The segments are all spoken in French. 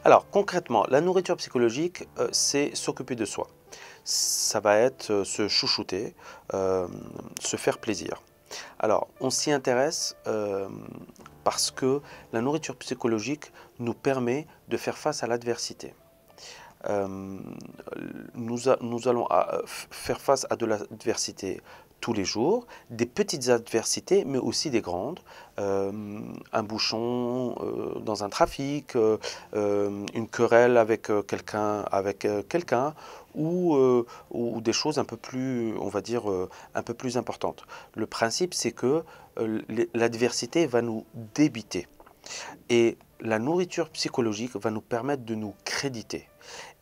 Alors concrètement, la nourriture psychologique, c'est s'occuper de soi. Ça va être se chouchouter, se faire plaisir. Alors on s'y intéresse parce que la nourriture psychologique nous permet de faire face à l'adversité. Euh, nous allons faire face à de l'adversité tous les jours, des petites adversités, mais aussi des grandes. Un bouchon dans un trafic, une querelle avec quelqu'un, ou des choses un peu plus, on va dire, un peu plus importantes. Le principe, c'est que l'adversité va nous débiter. Et la nourriture psychologique va nous permettre de nous créditer.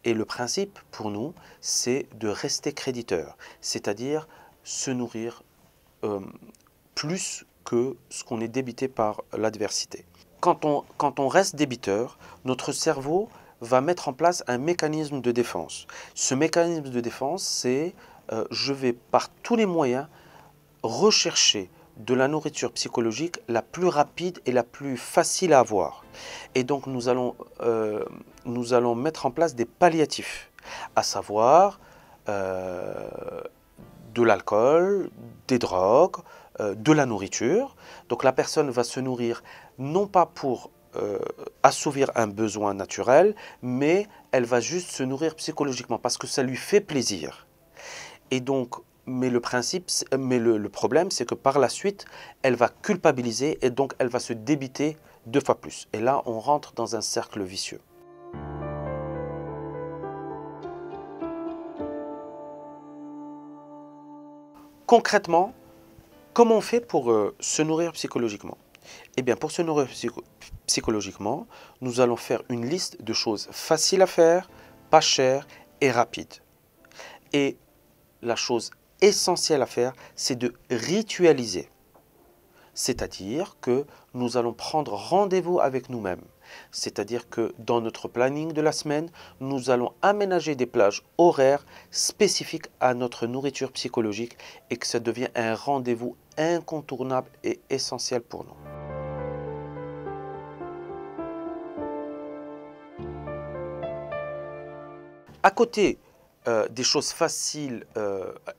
Et le principe pour nous, c'est de rester créditeur, c'est-à-dire se nourrir euh, plus que ce qu'on est débité par l'adversité. Quand on reste débiteur, notre cerveau va mettre en place un mécanisme de défense. Ce mécanisme de défense, c'est je vais par tous les moyens rechercher de la nourriture psychologique la plus rapide et la plus facile à avoir. Et donc nous allons mettre en place des palliatifs, à savoir euh, de l'alcool, des drogues, de la nourriture. Donc la personne va se nourrir non pas pour assouvir un besoin naturel, mais elle va juste se nourrir psychologiquement parce que ça lui fait plaisir. Et donc, le problème, c'est que par la suite, elle va culpabiliser et donc elle va se débiter deux fois plus. Et là, on rentre dans un cercle vicieux. Concrètement, comment on fait pour se nourrir psychologiquement? Eh bien, pour se nourrir psychologiquement, nous allons faire une liste de choses faciles à faire, pas chères et rapides. Et la chose essentielle à faire, c'est de ritualiser. C'est-à-dire que nous allons prendre rendez-vous avec nous-mêmes. C'est-à-dire que dans notre planning de la semaine, nous allons aménager des plages horaires spécifiques à notre nourriture psychologique et que ça devient un rendez-vous incontournable et essentiel pour nous. À côté des choses faciles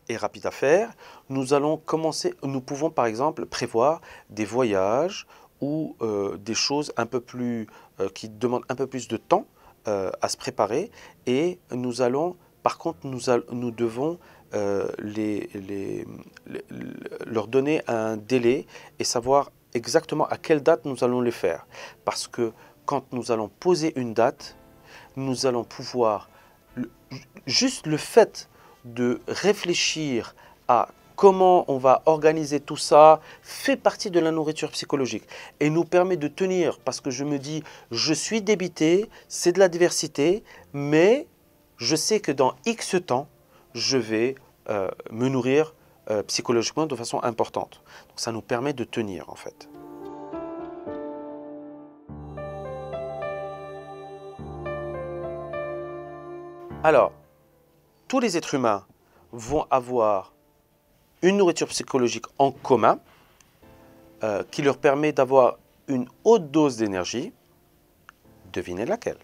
et rapides à faire, nous pouvons par exemple prévoir des voyages ou des choses un peu plus, qui demandent un peu plus de temps à se préparer. Et par contre, nous devons leur donner un délai et savoir exactement à quelle date nous allons les faire. Parce que quand nous allons poser une date, nous allons pouvoir juste le fait de réfléchir à comment on va organiser tout ça fait partie de la nourriture psychologique et nous permet de tenir parce que je me dis je suis débité, c'est de l'adversité, mais je sais que dans X temps, je vais me nourrir psychologiquement de façon importante. Donc ça nous permet de tenir en fait. Alors, tous les êtres humains vont avoir une nourriture psychologique en commun qui leur permet d'avoir une haute dose d'énergie. Devinez laquelle?